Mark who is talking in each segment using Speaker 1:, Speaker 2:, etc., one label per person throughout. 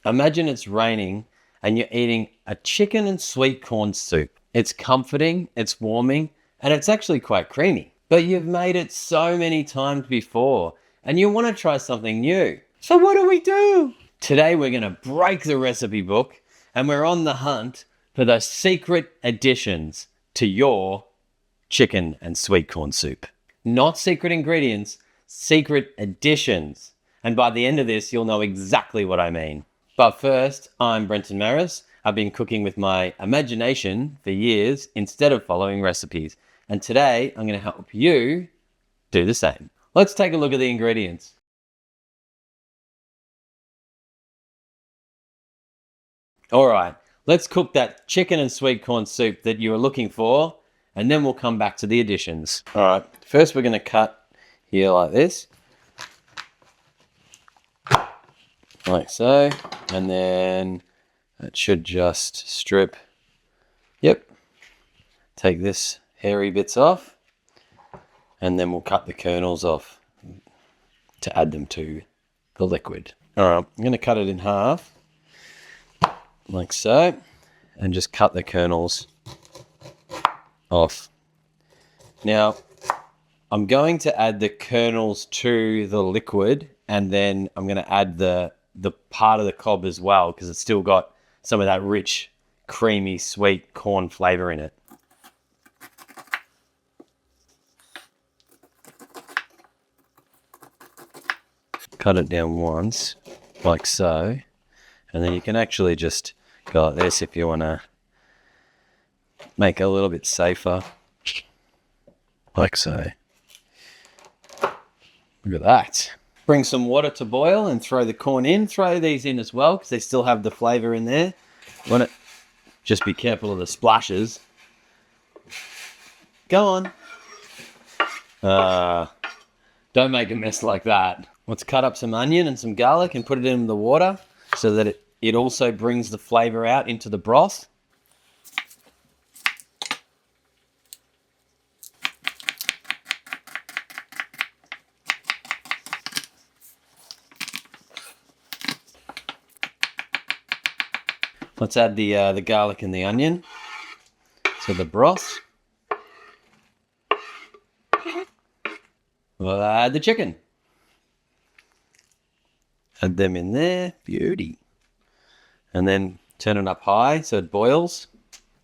Speaker 1: Imagine it's raining and you're eating a chicken and sweet corn soup. It's comforting, it's warming, and it's actually quite creamy. But you've made it so many times before and you want to try something new. So what do we do? Today we're going to break the recipe book and we're on the hunt for the secret additions to your chicken and sweet corn soup. Not secret ingredients, secret additions. And by the end of this, you'll know exactly what I mean. But first, I'm Brenton. I've been cooking with my imagination for years instead of following recipes. And today, I'm going to help you do the same. Let's take a look at the ingredients. All right, let's cook that chicken and sweet corn soup that you were looking for, and then we'll come back to the additions. All right, first we're going to cut here like this. Like so, and then it should just strip. Yep. Take this hairy bits off, and then we'll cut the kernels off to add them to the liquid. All right, I'm going to cut it in half, like so, and just cut the kernels off. Now, I'm going to add the kernels to the liquid, and then I'm going to add the part of the cob as well, because it's still got some of that rich, creamy, sweet corn flavor in it. Cut it down once, like so, and then you can actually just go like this if you want to make it a little bit safer, like so. Look at that. Bring some water to boil and throw the corn in. Throw these in as well because they still have the flavor in there. Want to just be careful of the splashes. Go on. Don't make a mess like that. Let's cut up some onion and some garlic and put it in the water so that it also brings the flavor out into the broth. Let's add the garlic and the onion to the broth. We'll add the chicken. Add them in there. Beauty. And then turn it up high so it boils.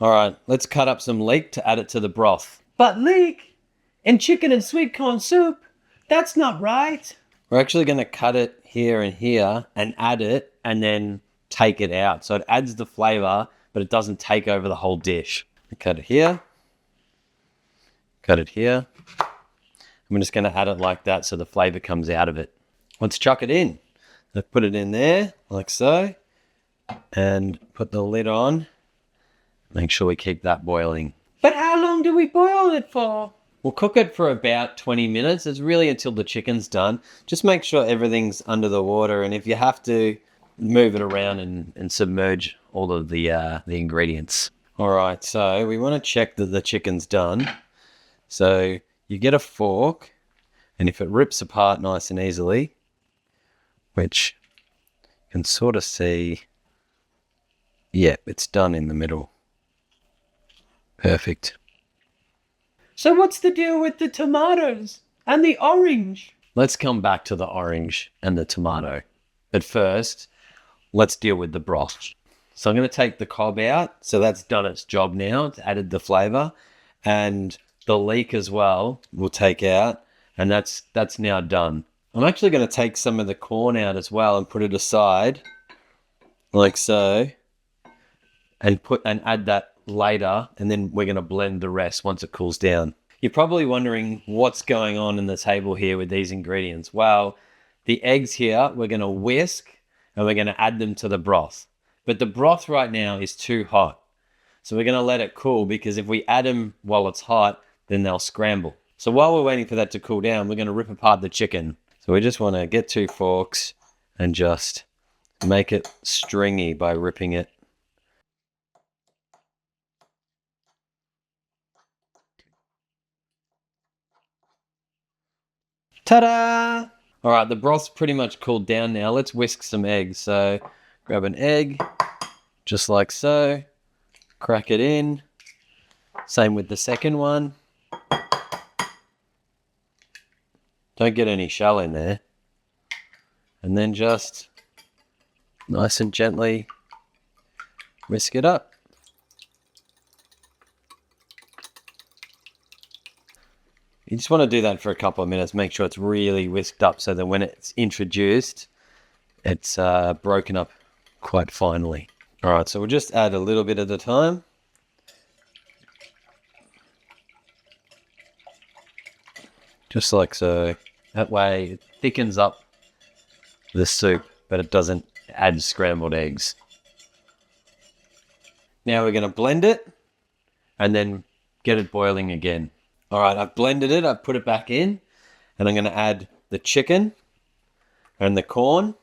Speaker 1: All right, let's cut up some leek to add it to the broth. But leek in chicken and sweet corn soup, that's not right. We're actually going to cut it here and here and add it and then take it out. So it adds the flavor, but it doesn't take over the whole dish. Cut it here. Cut it here. I'm just going to add it like that so the flavor comes out of it. Let's chuck it in. Let's put it in there like so and put the lid on. Make sure we keep that boiling. But how long do we boil it for? We'll cook it for about 20 minutes. It's really until the chicken's done. Just make sure everything's under the water, and if you have to, move it around and submerge all of the ingredients. All right, so we want to check that the chicken's done. So you get a fork, and if it rips apart nice and easily, which you can sort of see, yeah, it's done in the middle. Perfect. So what's the deal with the tomatoes and the orange? Let's come back to the orange and the tomato. But first, let's deal with the broth. So I'm going to take the cob out. So that's done its job now. It's added the flavor. And the leek as well we'll take out. And that's now done. I'm actually going to take some of the corn out as well and put it aside. Like so. And add that later. And then we're going to blend the rest once it cools down. You're probably wondering what's going on in the table here with these ingredients. Well, the eggs here we're going to whisk. And we're going to add them to the broth. But the broth right now is too hot. So we're going to let it cool, because if we add them while it's hot, then they'll scramble. So while we're waiting for that to cool down, we're going to rip apart the chicken. So we just want to get 2 forks and just make it stringy by ripping it. Ta-da! All right, the broth's pretty much cooled down now. Let's whisk some eggs. So Grab an egg, just like so. Crack it in. Same with the second one. Don't get any shell in there. And then just nice and gently whisk it up. You just want to do that for a couple of minutes. Make sure it's really whisked up so that when it's introduced, it's broken up quite finely. All right, so we'll just add a little bit at a time. Just like so. That way it thickens up the soup, but it doesn't add scrambled eggs. Now we're going to blend it and then get it boiling again. All right, I've blended it. I've put it back in, and I'm going to add the chicken and the corn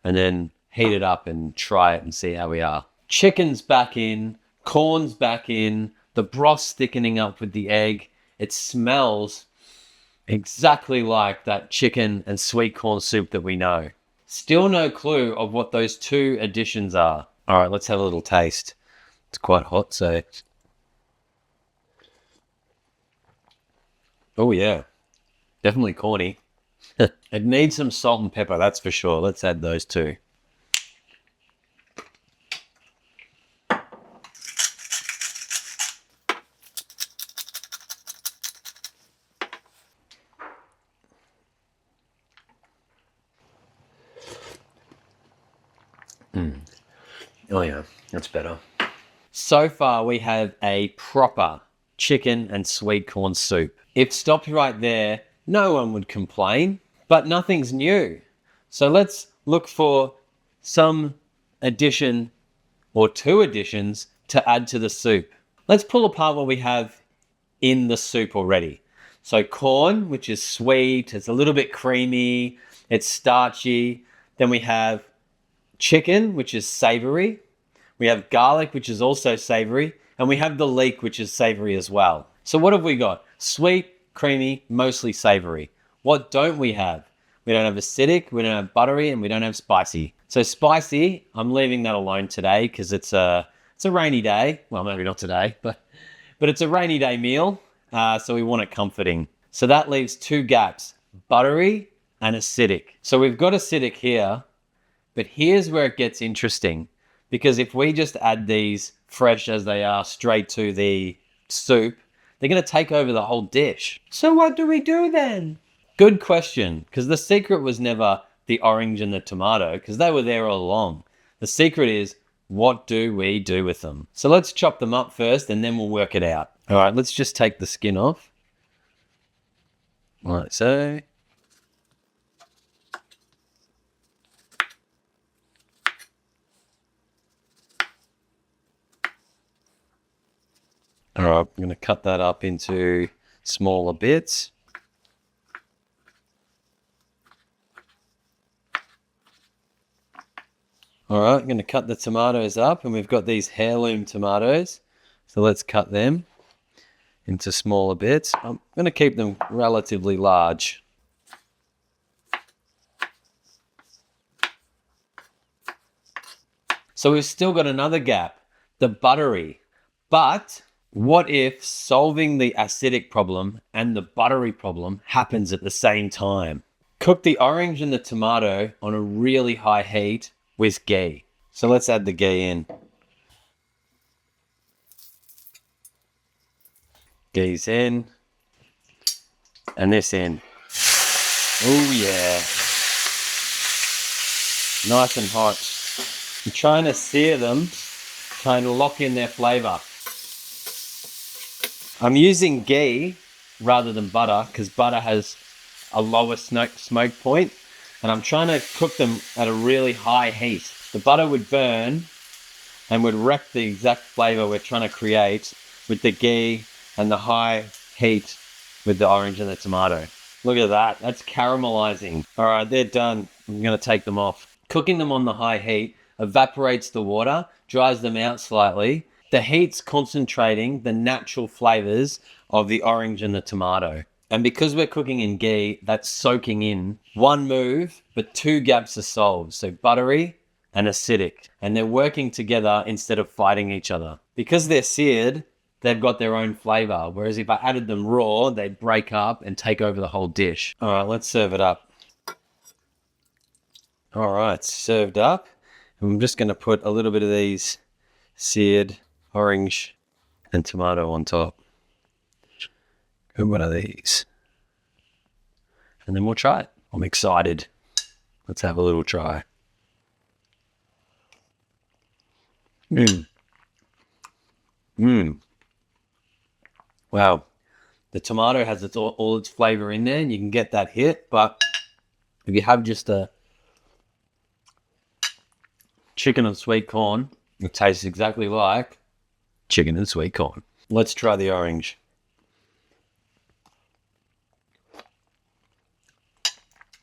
Speaker 1: and then heat it up and try it and see how we are. Chicken's back in, corn's back in, the broth's thickening up with the egg. It smells exactly like that chicken and sweet corn soup that we know. Still no clue of what those two additions are. All right, let's have a little taste. It's quite hot, so... Oh yeah, definitely corny. It needs some salt and pepper, that's for sure. Let's add those two. Oh yeah, that's better. So far we have a proper chicken and sweet corn soup. If stopped right there, no one would complain, but nothing's new. So let's look for some addition or two additions to add to the soup. Let's pull apart what we have in the soup already. So corn, which is sweet, it's a little bit creamy, it's starchy. Then we have chicken, which is savory. We have garlic, which is also savory. And we have the leek, which is savory as well. So what have we got? Sweet, creamy, mostly savory. What don't we have? We don't have acidic, we don't have buttery, and we don't have spicy. So spicy, I'm leaving that alone today because it's a rainy day. Well, maybe not today, but it's a rainy day meal, so we want it comforting. So that leaves two gaps, buttery and acidic. So we've got acidic here, but here's where it gets interesting. Because if we just add these fresh as they are straight to the soup, they're going to take over the whole dish. So what do we do then? Good question, because the secret was never the orange and the tomato, because they were there all along. The secret is, what do we do with them? So let's chop them up first and then we'll work it out. All right, let's just take the skin off. Like so. All right, I'm going to cut that up into smaller bits. All right, I'm going to cut the tomatoes up, and we've got these heirloom tomatoes. So let's cut them into smaller bits. I'm going to keep them relatively large. So we've still got another gap, the buttery. But what if solving the acidic problem and the buttery problem happens at the same time? Cook the orange and the tomato on a really high heat with ghee. So let's add the ghee in. Ghee's in. And this in. Oh yeah. Nice and hot. I'm trying to sear them, trying to lock in their flavour. I'm using ghee rather than butter because butter has a lower smoke point, and I'm trying to cook them at a really high heat. The butter would burn and would wreck the exact flavour we're trying to create with the ghee and the high heat with the orange and the tomato. Look at that, that's caramelizing. All right, they're done. I'm going to take them off. Cooking them on the high heat evaporates the water, dries them out slightly. The heat's concentrating the natural flavors of the orange and the tomato. And because we're cooking in ghee, that's soaking in. One move, but two gaps are solved. So buttery and acidic, and they're working together instead of fighting each other. Because they're seared, they've got their own flavor, whereas if I added them raw, they'd break up and take over the whole dish. All right, let's serve it up. All right, served up. I'm just going to put a little bit of these seared orange and tomato on top. Good one of these. And then we'll try it. I'm excited. Let's have a little try. Wow. The tomato has all its flavor in there, and you can get that hit, but if you have just a chicken and sweet corn, it tastes exactly like chicken and sweet corn. Let's try the orange.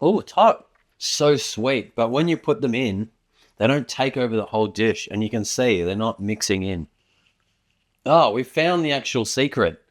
Speaker 1: Oh, it's hot. So sweet, but when you put them in, they don't take over the whole dish, and you can see they're not mixing in. Oh, we found the actual secret,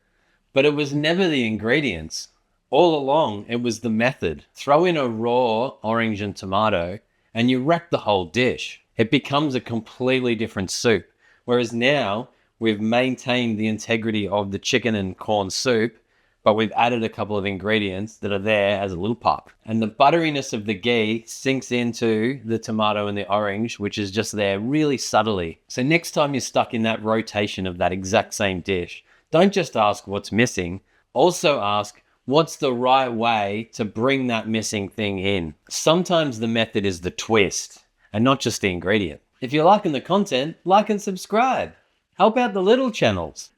Speaker 1: but it was never the ingredients. All along, it was the method. Throw in a raw orange and tomato, and you wreck the whole dish. It becomes a completely different soup. Whereas now, we've maintained the integrity of the chicken and corn soup, but we've added a couple of ingredients that are there as a little pop. And the butteriness of the ghee sinks into the tomato and the orange, which is just there really subtly. So next time you're stuck in that rotation of that exact same dish, don't just ask what's missing. Also ask, what's the right way to bring that missing thing in? Sometimes the method is the twist and not just the ingredient. If you're liking the content, like and subscribe. Help out the little channels.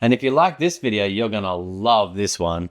Speaker 1: And if you like this video, you're going to love this one.